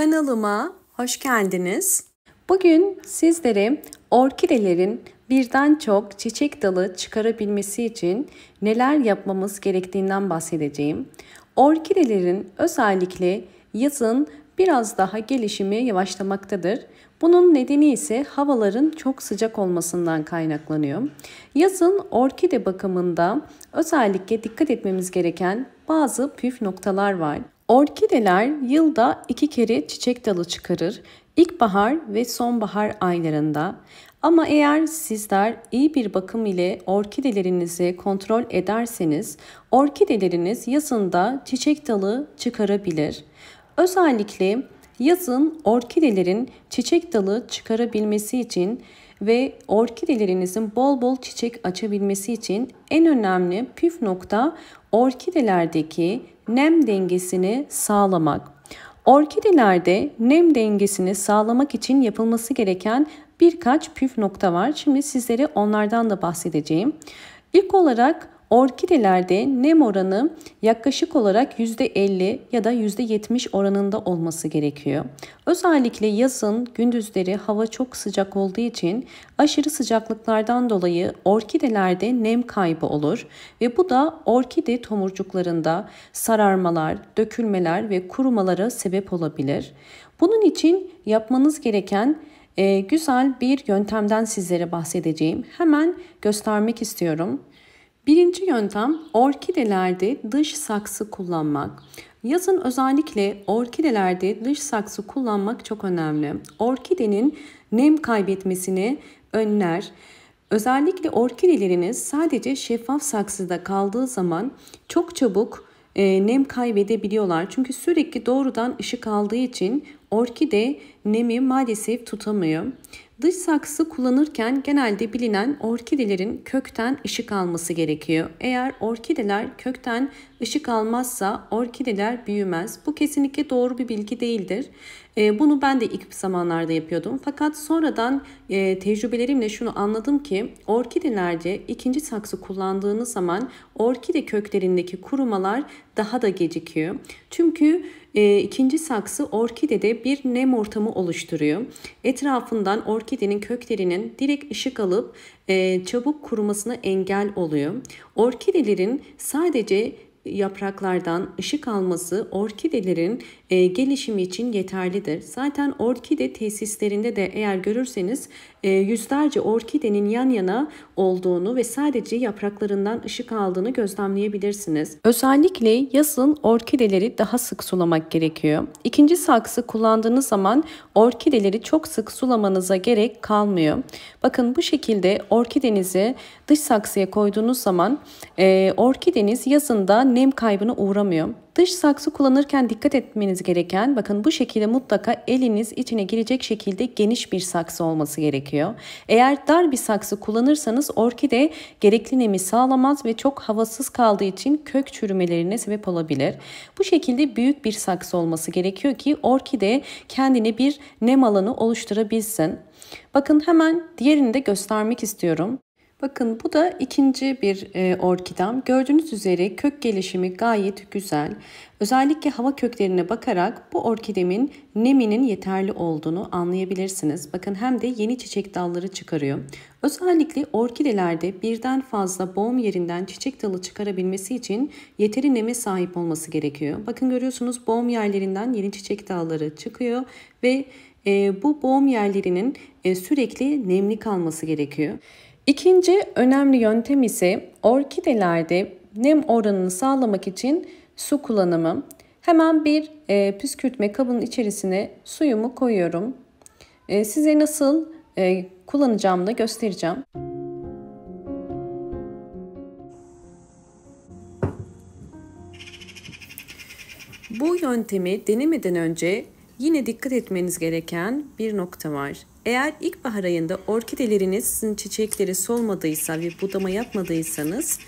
Kanalıma hoş geldiniz. Bugün sizlere orkidelerin birden çok çiçek dalı çıkarabilmesi için neler yapmamız gerektiğinden bahsedeceğim. Orkidelerin özellikle yazın biraz daha gelişimi yavaşlamaktadır. Bunun nedeni ise havaların çok sıcak olmasından kaynaklanıyor. Yazın orkide bakımında özellikle dikkat etmemiz gereken bazı püf noktalar var. Orkideler yılda 2 kere çiçek dalı çıkarır. İlkbahar ve sonbahar aylarında. Ama eğer sizler iyi bir bakım ile orkidelerinizi kontrol ederseniz orkideleriniz yazında çiçek dalı çıkarabilir. Özellikle yazın orkidelerin çiçek dalı çıkarabilmesi için ve orkidelerinizin bol bol çiçek açabilmesi için en önemli püf nokta orkidelerdeki nem dengesini sağlamak. Orkidelerde nem dengesini sağlamak için yapılması gereken birkaç püf nokta var. Şimdi sizlere onlardan da bahsedeceğim. İlk olarak orkidelerde nem oranı yaklaşık olarak %50 ya da %70 oranında olması gerekiyor. Özellikle yazın gündüzleri hava çok sıcak olduğu için aşırı sıcaklıklardan dolayı orkidelerde nem kaybı olur ve bu da orkide tomurcuklarında sararmalar, dökülmeler ve kurumalara sebep olabilir. Bunun için yapmanız gereken güzel bir yöntemden sizlere bahsedeceğim. Hemen göstermek istiyorum. Birinci yöntem orkidelerde dış saksı kullanmak. Yazın özellikle orkidelerde dış saksı kullanmak çok önemli. Orkidenin nem kaybetmesini önler. Özellikle orkideleriniz sadece şeffaf saksıda kaldığı zaman çok çabuk nem kaybedebiliyorlar. Çünkü sürekli doğrudan ışık aldığı için orkide nemi maalesef tutamıyor. Dış saksı kullanırken genelde bilinen orkidelerin kökten ışık alması gerekiyor. Eğer orkideler kökten ışık almazsa orkideler büyümez. Bu kesinlikle doğru bir bilgi değildir. Bunu ben de ilk zamanlarda yapıyordum. Fakat sonradan tecrübelerimle şunu anladım ki orkidelerde ikinci saksı kullandığınız zaman orkide köklerindeki kurumalar daha da gecikiyor. Çünkü ikinci saksı orkidede bir nem ortamı oluşturuyor. Etrafından orkidenin köklerinin direkt ışık alıp çabuk kurumasına engel oluyor. Orkidelerin sadece yapraklardan ışık alması orkidelerin gelişimi için yeterlidir. Zaten orkide tesislerinde de eğer görürseniz yüzlerce orkidenin yan yana olduğunu ve sadece yapraklarından ışık aldığını gözlemleyebilirsiniz. Özellikle yazın orkideleri daha sık sulamak gerekiyor. İkinci saksı kullandığınız zaman orkideleri çok sık sulamanıza gerek kalmıyor. Bakın bu şekilde orkidenizi dış saksıya koyduğunuz zaman orkideniz yazında nem kaybına uğramıyor. Dış saksı kullanırken dikkat etmeniz gereken, bakın bu şekilde mutlaka eliniz içine girecek şekilde geniş bir saksı olması gerekiyor. Eğer dar bir saksı kullanırsanız orkide gerekli nemi sağlamaz ve çok havasız kaldığı için kök çürümelerine sebep olabilir. Bu şekilde büyük bir saksı olması gerekiyor ki orkide kendine bir nem alanı oluşturabilsin. Bakın hemen diğerini de göstermek istiyorum. Bakın bu da ikinci bir orkidem. Gördüğünüz üzere kök gelişimi gayet güzel. Özellikle hava köklerine bakarak bu orkidemin neminin yeterli olduğunu anlayabilirsiniz. Bakın hem de yeni çiçek dalları çıkarıyor. Özellikle orkidelerde birden fazla boğum yerinden çiçek dalı çıkarabilmesi için yeteri neme sahip olması gerekiyor. Bakın görüyorsunuz boğum yerlerinden yeni çiçek dalları çıkıyor ve bu boğum yerlerinin sürekli nemli kalması gerekiyor. İkinci önemli yöntem ise orkidelerde nem oranını sağlamak için su kullanımı. Hemen bir püskürtme kabının içerisine suyumu koyuyorum. Size nasıl kullanacağımı da göstereceğim. Bu yöntemi denemeden önce yine dikkat etmeniz gereken bir nokta var. Eğer ilkbahar ayında orkidelerinizin çiçekleri solmadıysa ve budama yapmadıysanız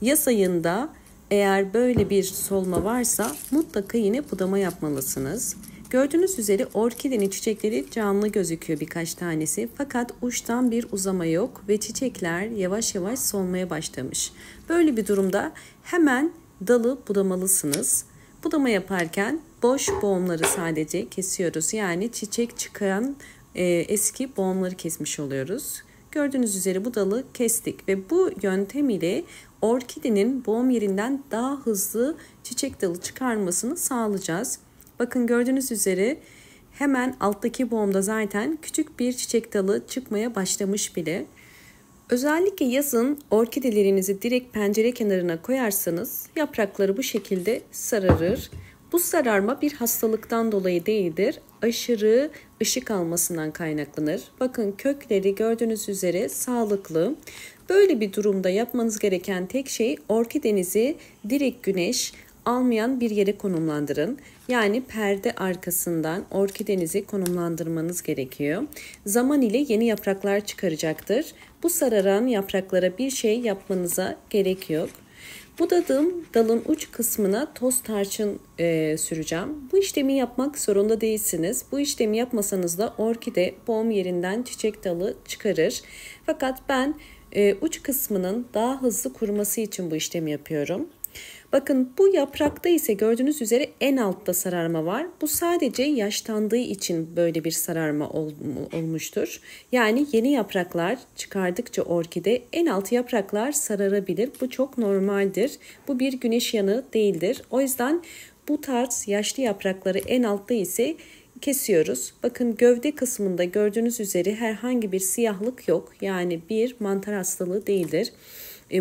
yaz ayında eğer böyle bir solma varsa mutlaka yine budama yapmalısınız. Gördüğünüz üzere orkidenin çiçekleri canlı gözüküyor birkaç tanesi fakat uçtan bir uzama yok ve çiçekler yavaş yavaş solmaya başlamış. Böyle bir durumda hemen dalı budamalısınız. Budama yaparken boş boğumları sadece kesiyoruz. Yani çiçek çıkan eski boğumları kesmiş oluyoruz. Gördüğünüz üzere bu dalı kestik ve bu yöntem ile orkidenin boğum yerinden daha hızlı çiçek dalı çıkarmasını sağlayacağız. Bakın gördüğünüz üzere hemen alttaki boğumda zaten küçük bir çiçek dalı çıkmaya başlamış bile. Özellikle yazın orkidelerinizi direkt pencere kenarına koyarsanız yaprakları bu şekilde sararır. Bu sararma bir hastalıktan dolayı değildir. Aşırı ışık almasından kaynaklanır. Bakın kökleri gördüğünüz üzere sağlıklı. Böyle bir durumda yapmanız gereken tek şey orkidenizi direkt güneş almayan bir yere konumlandırın. Yani perde arkasından orkidenizi konumlandırmanız gerekiyor. Zaman ile yeni yapraklar çıkaracaktır. Bu sararan yapraklara bir şey yapmanıza gerek yok. Budadığım dalın uç kısmına toz tarçın süreceğim. Bu işlemi yapmak zorunda değilsiniz. Bu işlemi yapmasanız da orkide boğum yerinden çiçek dalı çıkarır. Fakat ben uç kısmının daha hızlı kuruması için bu işlemi yapıyorum. Bakın bu yaprakta ise gördüğünüz üzere en altta sararma var. Bu sadece yaşlandığı için böyle bir sararma olmuştur. Yani yeni yapraklar çıkardıkça orkide en alt yapraklar sararabilir. Bu çok normaldir. Bu bir güneş yanığı değildir. O yüzden bu tarz yaşlı yaprakları en altta ise kesiyoruz. Bakın gövde kısmında gördüğünüz üzere herhangi bir siyahlık yok. Yani bir mantar hastalığı değildir.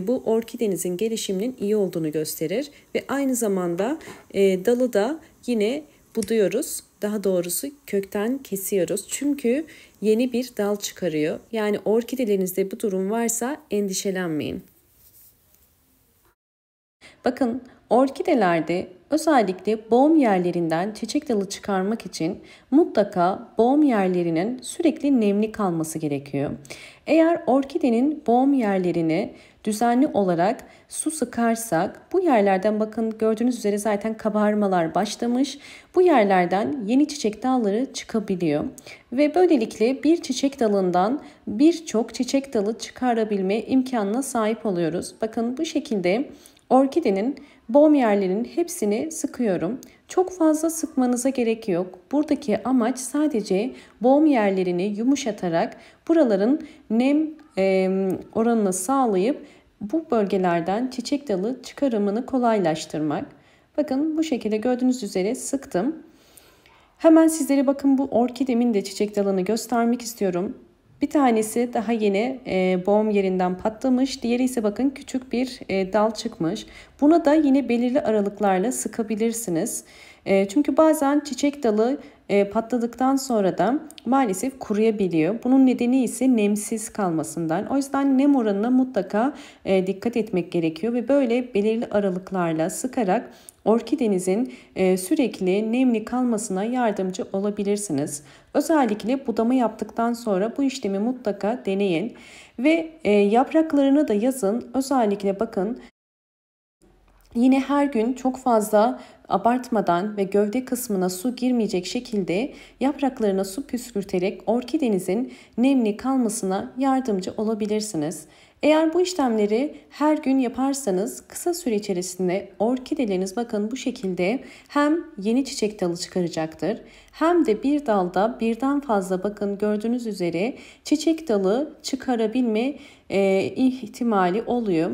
Bu orkidenizin gelişiminin iyi olduğunu gösterir ve aynı zamanda dalı da yine buduyoruz. Daha doğrusu kökten kesiyoruz. Çünkü yeni bir dal çıkarıyor. Yani orkidelerinizde bu durum varsa endişelenmeyin. Bakın orkidelerde özellikle boğum yerlerinden çiçek dalı çıkarmak için mutlaka boğum yerlerinin sürekli nemli kalması gerekiyor. Eğer orkidenin boğum yerlerini düzenli olarak su sıkarsak bu yerlerden bakın gördüğünüz üzere zaten kabarmalar başlamış. Bu yerlerden yeni çiçek dalları çıkabiliyor ve böylelikle bir çiçek dalından birçok çiçek dalı çıkarabilme imkanına sahip oluyoruz. Bakın bu şekilde orkidenin boğum yerlerinin hepsini sıkıyorum. Çok fazla sıkmanıza gerek yok. Buradaki amaç sadece boğum yerlerini yumuşatarak buraların nem oranını sağlayıp bu bölgelerden çiçek dalı çıkarımını kolaylaştırmak. Bakın bu şekilde gördüğünüz üzere sıktım. Hemen sizlere bakın bu orkidemin de çiçek dalını göstermek istiyorum. Bir tanesi daha yeni boğum yerinden patlamış. Diğeri ise bakın küçük bir dal çıkmış. Buna da yine belirli aralıklarla sıkabilirsiniz. Çünkü bazen çiçek dalı patladıktan sonra da maalesef kuruyabiliyor. Bunun nedeni ise nemsiz kalmasından. O yüzden nem oranına mutlaka dikkat etmek gerekiyor ve böyle belirli aralıklarla sıkarak orkidenizin sürekli nemli kalmasına yardımcı olabilirsiniz. Özellikle budama yaptıktan sonra bu işlemi mutlaka deneyin ve yapraklarını da yazın. Özellikle bakın yine her gün çok fazla abartmadan ve gövde kısmına su girmeyecek şekilde yapraklarına su püskürterek orkidenizin nemli kalmasına yardımcı olabilirsiniz. Eğer bu işlemleri her gün yaparsanız kısa süre içerisinde orkideleriniz bakın bu şekilde hem yeni çiçek dalı çıkaracaktır hem de bir dalda birden fazla bakın gördüğünüz üzere çiçek dalı çıkarabilme ihtimali oluyor.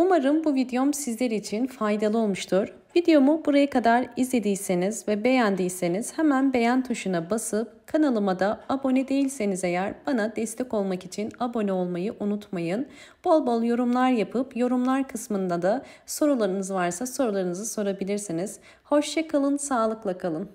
Umarım bu videom sizler için faydalı olmuştur. Videomu buraya kadar izlediyseniz ve beğendiyseniz hemen beğen tuşuna basıp kanalıma da abone değilseniz eğer bana destek olmak için abone olmayı unutmayın. Bol bol yorumlar yapıp yorumlar kısmında da sorularınız varsa sorularınızı sorabilirsiniz. Hoşça kalın, sağlıkla kalın.